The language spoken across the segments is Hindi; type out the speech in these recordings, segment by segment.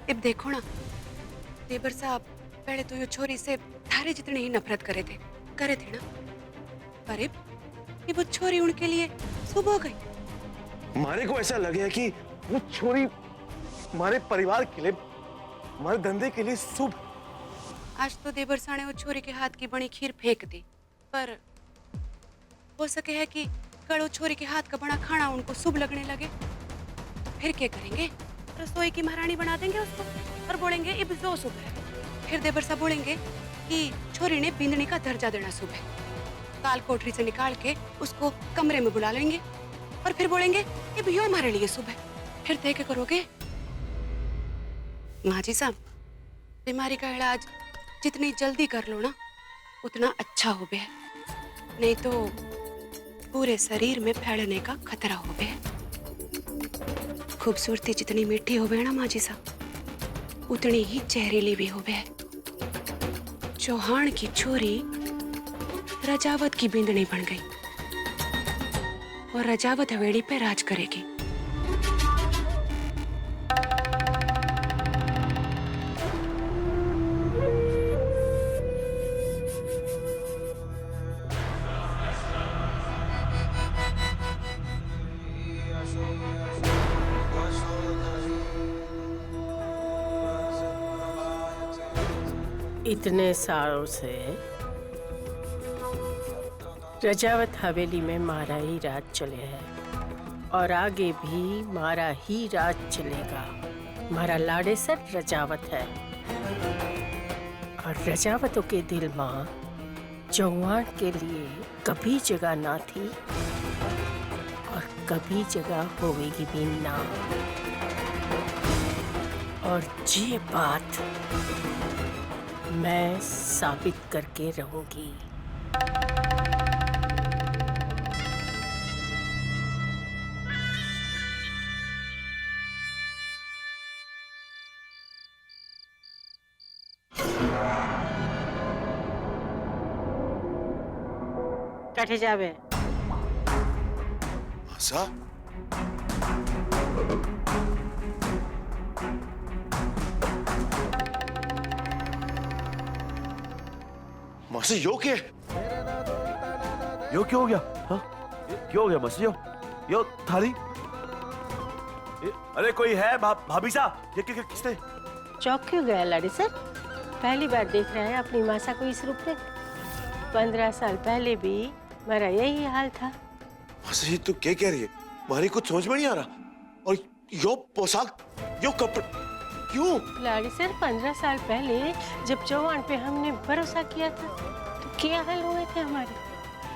अब देखो ना, देवर साहब पहले तो ये छोरी से थारे जितने ही नफरत करे थे ना, पर अब वो छोरी उनके लिए शुभ हो गई। मारे को ऐसा लगे है कि वो छोरी हमारे परिवार के लिए, हमारे धंधे के लिए शुभ। आज तो देवर साहब ने वो छोरी के हाथ की बनी खीर फेंक दी, पर हो सके है कि कल वो छोरी के हाथ का बना खाना उनको शुभ लगने लगे, तो फिर क्या करेंगे? रसोई की महारानी बना देंगे उसको और बोलेंगे इब जो शुभ है। फिर देवर साहब बोलेंगे कि छोरी ने बिंदनी का दर्जा देना शुभ है। काल कोठरी से निकाल के उसको कमरे में बुला लेंगे और फिर बोलेंगे इब यो हमारे लिए शुभ है। फिर तय क्या करोगे? माँ जी साहब, बीमारी का इलाज जितनी जल्दी कर लो ना उतना अच्छा हो बे, नहीं तो पूरे शरीर में फैलने का खतरा हो बे। खूबसूरती जितनी मीठी हो बे ना माँ जी साहब, उतनी ही जहरीली भी हो बे। चौहान की छोरी रजावत की बिंदनी बन गई और रजावत हवेली पे राज करेगी। इतने सालों से रजावत हवेली में मारा ही राज चले है और आगे भी मारा ही राज चलेगा। मारा लाड़ेसर रजावत है और रजावतों के दिल में चौहान के लिए कभी जगह ना थी और कभी जगह होगी भी ना। और ये बात मैं साबित करके रहूंगी। कटे जावे आशा, मासी यो क्या? यो क्यों हो गया? हाँ? क्यों हो गया मासी? यो थाली? अरे कोई है भाभी साहब? ये किसने? चौक क्यों गया लाड़ी सर? पहली बार देख रहे हैं अपनी मासा को इस रूप में। 15 साल पहले भी मेरा यही हाल था। मासी तू क्या कह रही है? हमारी कुछ समझ में नहीं आ रहा। और यो पोशाक, यो कपड़े क्यों? लाड़ी सर 15 साल पहले जब चौहान पे हमने भरोसा किया था तो क्या हाल हुए थे हमारे।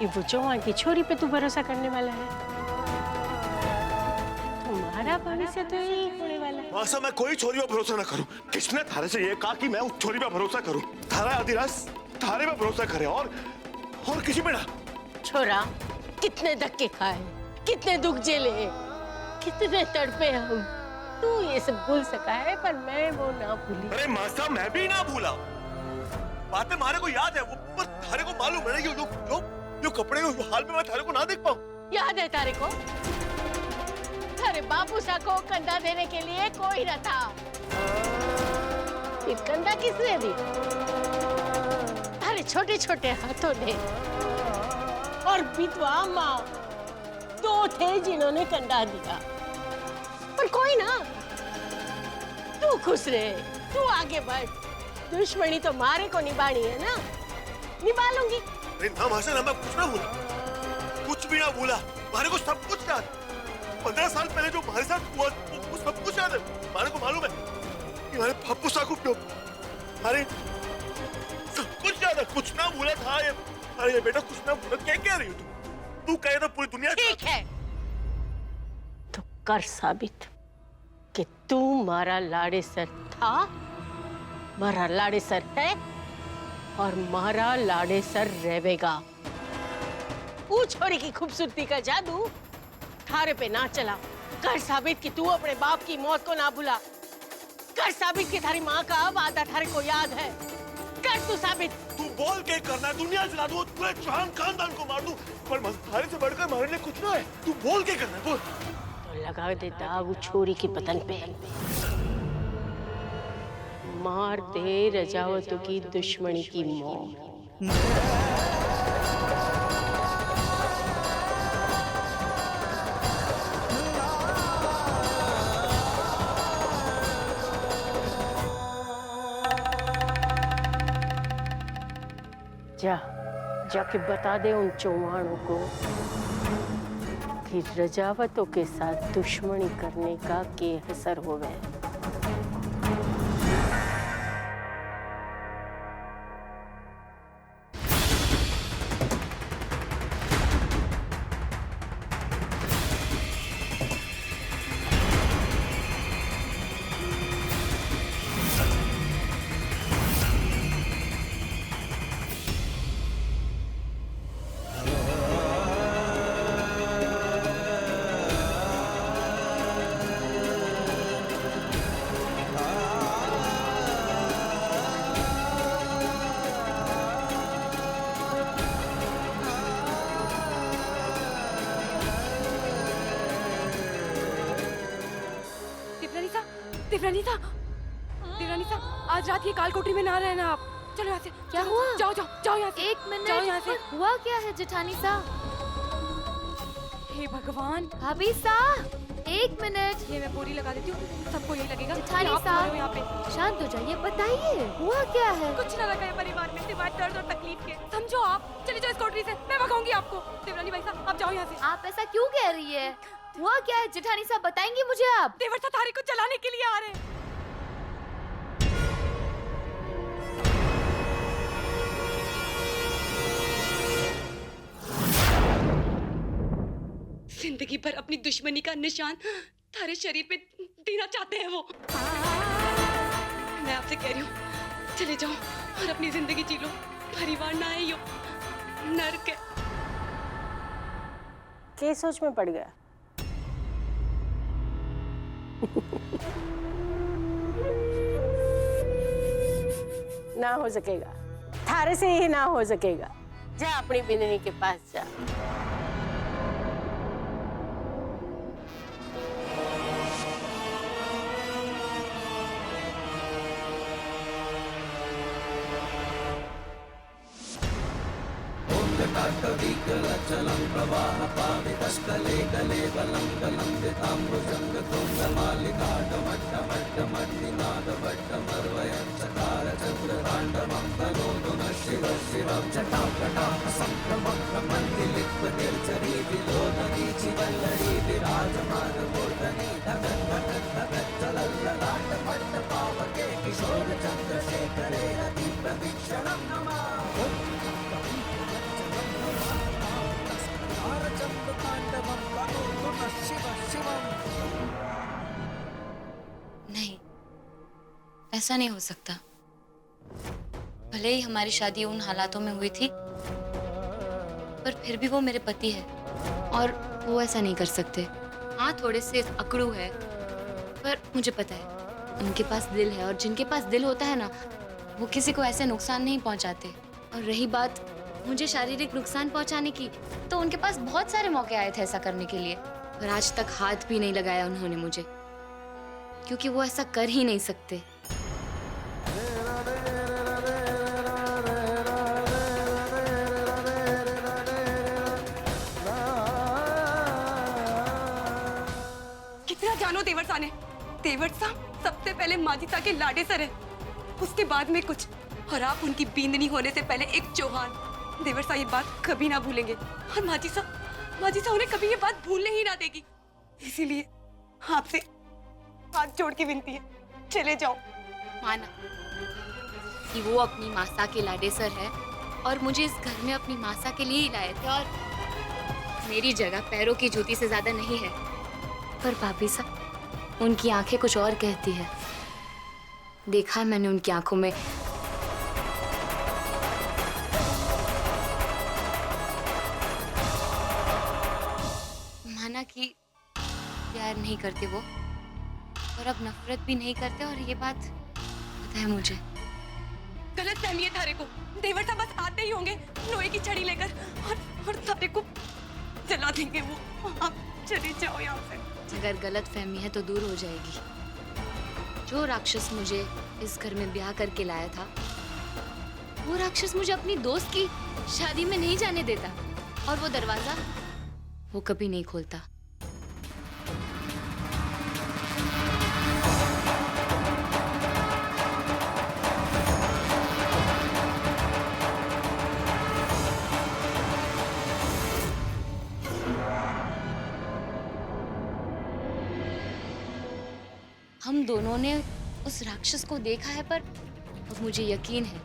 ये वो चौहान की छोरी पे तू भरोसा करने वाला है, तुम्हारा भविष्य तो यही होने वाला है। मासा मैं कोई छोरी पर भरोसा ना करूं। किसने थारे से ये कहा कि मैं उस छोरी पर भरोसा करूं? थारा अधिराज थारे पर भरोसा करे और किसी पे ना। छोरा कितने धक्के खाए, कितने दुख झेले, कितने तड़पे हम। तू ये सब भूल सका है पर मैं वो ना भूली। अरे मासा मैं भी ना भूला। बातें मारे को याद है वो, पर थारे को मालूम है ना यो कपड़े उस हाल में मैं थारे को ना देख पाऊं। याद है तारे को? थारे बापू सा को कंधा देने के लिए कोई न था, फिर कंधा किसने दी? थारे छोटे छोटे हाथों ने। और विधवा माँ 2 थे जिन्होंने कंधा दिया। पर कोई ना, तू खुश रहे, तू आगे बढ़। दुश्मनी तो मारे को निभानी है ना, निभा लूंगी। ना मासा ना मैं कुछ ना भूला, कुछ भी ना भूला। मारे को सब कुछ याद। 15 साल पहले जो हमारे साथ हुआ वो सब कुछ याद है। मारे को मालूम है कि हमारे पप्पू साकू हमारे सब कुछ याद है। कुछ ना भूला था ये। अरे बेटा कुछ ना भूला। क्या कह रही हो तू कहे तो पूरी दुनिया। ठीक है तो कर साबित कि तू मारा लाड़ेसर था, मारा लाड़ेसर है और मारा लाड़ेसर रहेगा। वो छोरी की खूबसूरती का जादू थारे पे ना चला। कर साबित कि तू अपने बाप की मौत को ना भूला। कर साबित कि थारी माँ का वादा थारे को याद है। कर तू साबित। तू बोल के करना, दुनिया जला दूं, पूरे चौहान खानदान को मार दूं, पर थारे से बढ़कर हमारे लिए कुछ ना है। तू बोल के करना, बोल। तो लगा दे दाग छोरी की बदन पे। मार दे रजावतों की दुश्मनी की मोह। जा जाके बता दे उन चौहानों को कि रजावतों के साथ दुश्मनी करने का के असर हो गया। देवरानीसा, देवरानीसा, आज रात ये कालकोठरी में ना रहना आप। चलो यहाँ से। क्या हुआ? जाओ जाओ जाओ यहाँ से। एक मिनट, जाओ यहाँ से। हुआ क्या है जेठानी सा? हे भगवान, भाभी सा, एक मिनट। ये मैं बोरी लगा देती हूँ, सबको यही लगेगा कि जेठानी आप सा, खड़े हो यहाँ पे। शांत हो जाइए, बताइए हुआ क्या है? कुछ ना लगा है परिवार में सिवाय दर्द और तकलीफ के। समझो आप, चले जाओ इस कोठरी से, मैं भगाऊंगी आपको। देवरानी भाई साहब, आप जाओ यहाँ से। आप ऐसा क्यों कह रही है? हुआ क्या है जेठानी सा, बताएंगी मुझे आप? देवर सा थारी को जलाने के लिए आ रहे हैं। जिंदगी भर अपनी दुश्मनी का निशान थारे शरीर पे देना चाहते हैं वो। मैं आपसे कह रही हूँ, चले जाओ और अपनी जिंदगी जी लो। परिवार ना है यो, नर्क है। के सोच में पड़ गया? ना हो सकेगा, थारे से ही ना हो सकेगा। जा अपनी बिंदनी के पास जा। नहीं, ऐसा नहीं हो सकता। भले ही हमारी शादी उन हालातों में हुई थी, पर फिर भी वो मेरे पति है और वो ऐसा नहीं कर सकते। हाँ, थोड़े से अकड़ू है, पर मुझे पता है उनके पास दिल है, और जिनके पास दिल होता है ना, वो किसी को ऐसे नुकसान नहीं पहुंचाते। और रही बात मुझे शारीरिक नुकसान पहुंचाने की, तो उनके पास बहुत सारे मौके आए थे ऐसा करने के लिए, पर आज तक हाथ भी नहीं लगाया उन्होंने मुझे, क्योंकि वो ऐसा कर ही नहीं सकते। कितना जानो देवर सा ने। देवर सा सबसे पहले माजिता के लाडे सर है, उसके बाद में कुछ, और आप उनकी बींदनी होने से पहले एक चौहान। देवर सा ये बात कभी ना भूलेंगे, और माजिसा उन्हें कभी ये बात भूलने ही ना देगी। इसीलिए आपसे हाथ जोड़ के विनती है, चले जाओ। माना कि वो अपनी मासा के लाडेसर है और मुझे इस घर में अपनी मासा के लिए ही लाए थे, और मेरी जगह पैरों की जूती से ज्यादा नहीं है। पर भाभी साहब, उनकी आंखें कुछ और कहती है। देखा है मैंने उनकी आंखों में माना कि प्यार नहीं करते वो, और अब नफरत भी नहीं करते, और ये बात पता है मुझे। गलत फहमी है थारे को। देवर साहब बस आते ही होंगे लोहे की छड़ी लेकर, और थारे को जला देंगे वो। आप चले जाओ यहाँ से। अगर गलत फहमी है तो दूर हो जाएगी। जो राक्षस मुझे इस घर में ब्याह करके लाया था, वो राक्षस मुझे अपनी दोस्त की शादी में नहीं जाने देता, और वो दरवाजा वो कभी नहीं खोलता। हम दोनों ने उस राक्षस को देखा है, पर अब मुझे यकीन है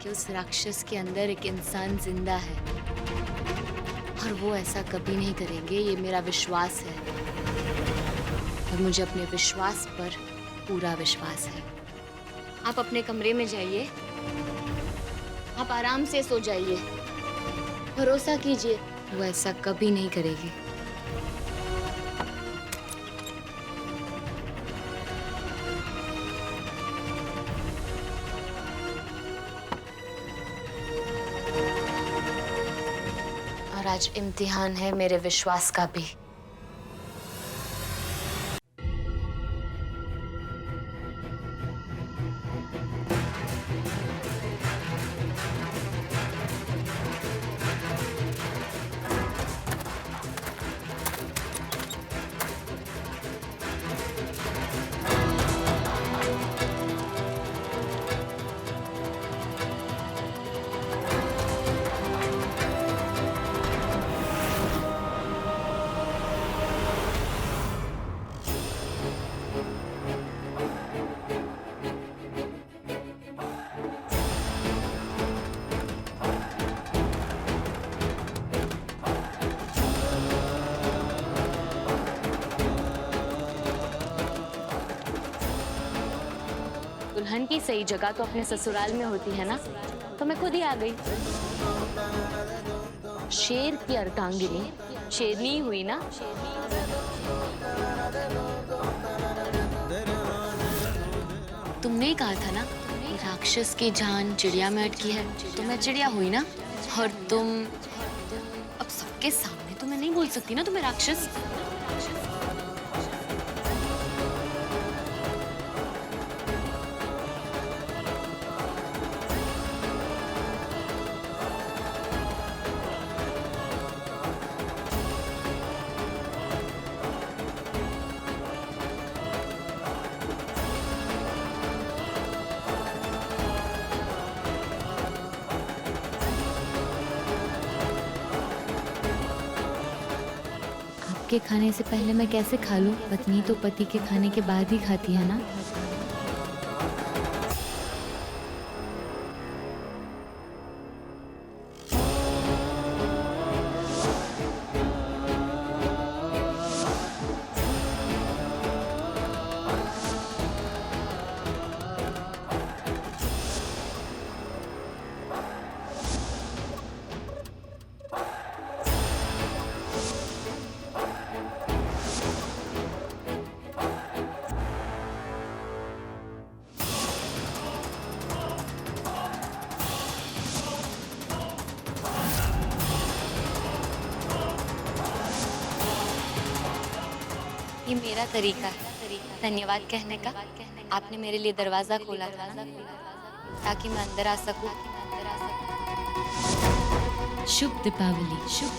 कि उस राक्षस के अंदर एक इंसान जिंदा है, और वो ऐसा कभी नहीं करेंगे, ये मेरा विश्वास है। और मुझे अपने विश्वास पर पूरा विश्वास है। आप अपने कमरे में जाइए, आप आराम से सो जाइए, भरोसा कीजिए वो ऐसा कभी नहीं करेगी। और आज इम्तिहान है मेरे विश्वास का भी। दुल्हन की सही जगह तो अपने ससुराल में होती है ना, तो मैं खुद ही आ गई। शेर की अर्धांगिनी शेरनी हुई ना। तुमने कहा था ना कि राक्षस की जान चिड़िया में अटकी है, तो मैं चिड़िया हुई ना। और तुम अब सबके सामने तो मैं नहीं बोल सकती ना तुम्हें राक्षस। के खाने से पहले मैं कैसे खा लूं? पत्नी तो पति के खाने के बाद ही खाती है ना। ये मेरा तरीका है धन्यवाद कहने का। आपने मेरे लिए दरवाजा खोला था ना, ताकि मैं अंदर आ सकूं। शुभ दीपावली। शुभ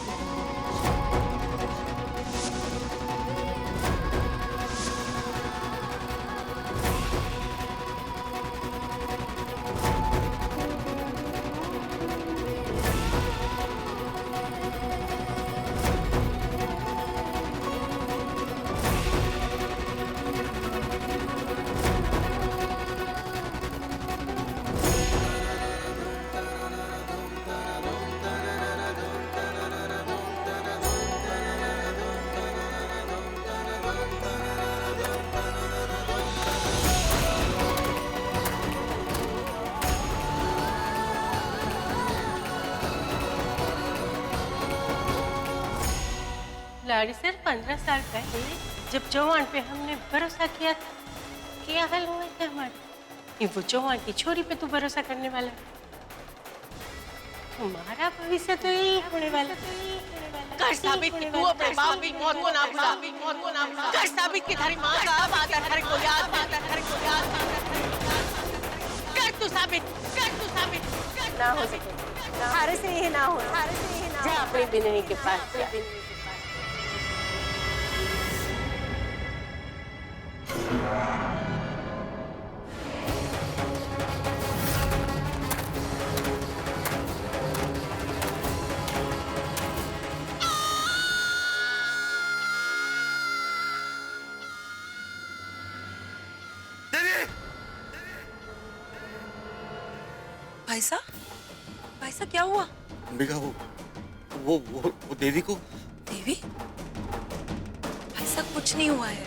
लाड़ी सर 15 साल पहले जब चौहान पे हमने भरोसा किया था, क्या हाल हुआ था हमारा? ये वो चौहान की छोरी पे तू भरोसा करने वाला है? हमारा भविष्य तो यही होने वाला। कर साबित कि तू अपने बाप की मौत को ना भुला। कर साबित कि तेरी माँ का वादा तेरे को याद कर तू साबित ना हो सके। हारे से ही ना हो। जा अपनी बिन्नी के पास जा। भाई साहब क्या हुआ? अंबिका, वो देवी को। देवी? भाई साहब कुछ नहीं हुआ है,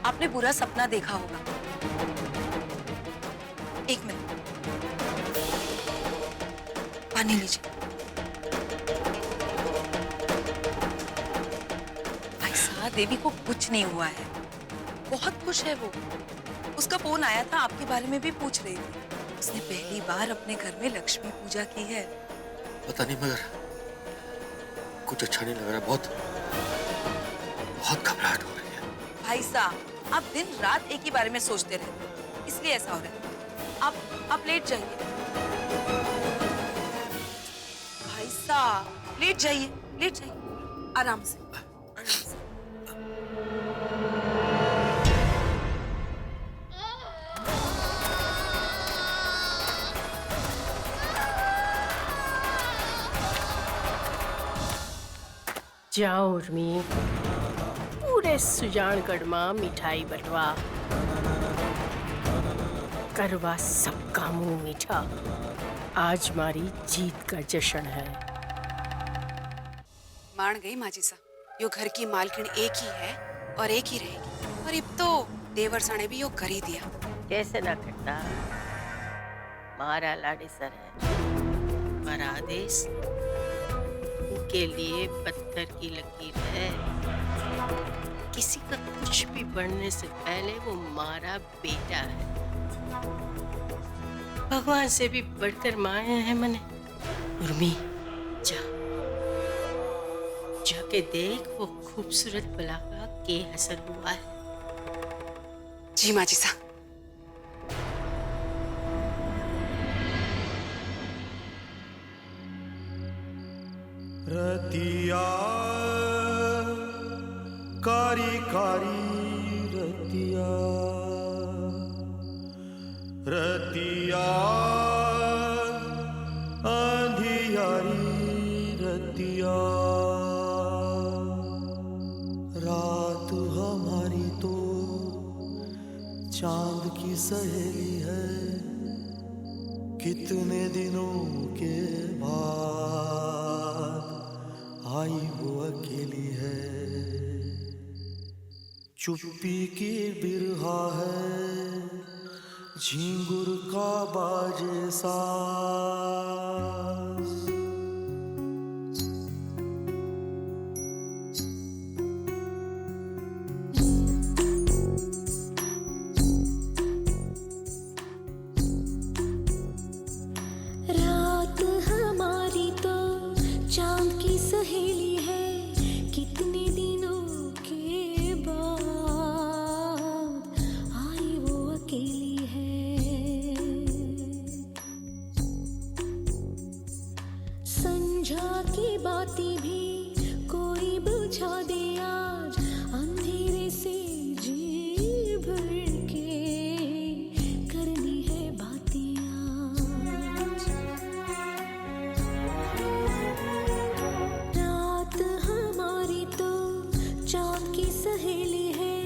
आपने बुरा सपना देखा होगा। एक मिनट, पानी लीजिए। भाई साहब देवी को कुछ नहीं हुआ है, बहुत खुश है वो। उसका फोन आया था, आपके बारे में भी पूछ रही थी। उसने पहली बार अपने घर में लक्ष्मी पूजा की है। पता नहीं, मगर कुछ अच्छा नहीं लग रहा। बहुत घबराहट हो रही है। भाई साहब आप दिन रात एक ही बारे में सोचते रहते हैं, इसलिए ऐसा हो रहा है। आप लेट जाइए। भाई साहब लेट जाइए, आराम से। जाओ उर्मी, पूरे सुजानगढ़ में मिठाई बटवा करवा सबका मुंह मीठा। आज हमारी जीत का जश्न है। मान गई माँ जी सा, यो घर की मालकिन एक ही है और एक ही रहेगी। और अब तो देवर साने भी यो कर ही दिया। कैसे ना करता, मारा लाड़े सर है। हमारा आदेश के लिए पत्थर की लकीर है। किसी का कुछ भी बढ़ने से पहले वो मारा बेटा है। भगवान से भी बढ़कर माया है मने। उर्मी, जाके देख वो खूबसूरत बला का के असर हुआ है। जी माँ जी सा। रतिया कारी कारी रतिया, रतिया अंधियारी रतिया। रात हमारी तो चांद की सहेली है, कितने दिनों के बाद आई वो अकेली है। चुप्पी की बिरहा है, झिंगुर का बाजे साज। रात हमारी तो चांद की सहेली है, कितने दिनों के बाद आई वो अकेली है। संझा की बातें भी कोई बुझा दे आज, अंधेरे से जी भर के करनी है बातें आज। रात हमारी तो चांद की सहेली है,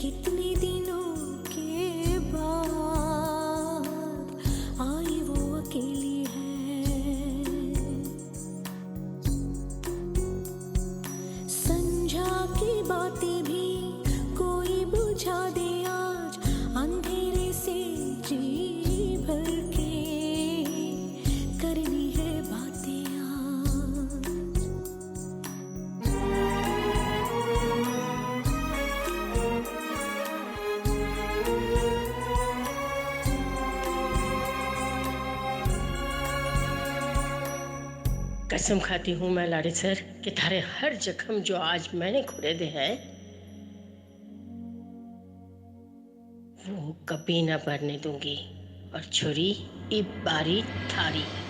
कितने दिनों के बाद आई वो अकेली है। संझा की बातें भी कोई बुझा दे आज, अंधेरे से जी भर के करनी है बातें आज। कसम खाती हूँ मैं लाड़े सर कि थारे हर जख्म जो आज मैंने खुरे दे हैं वो कभी ना भरने दूंगी। और छुरी ई बारी थारी।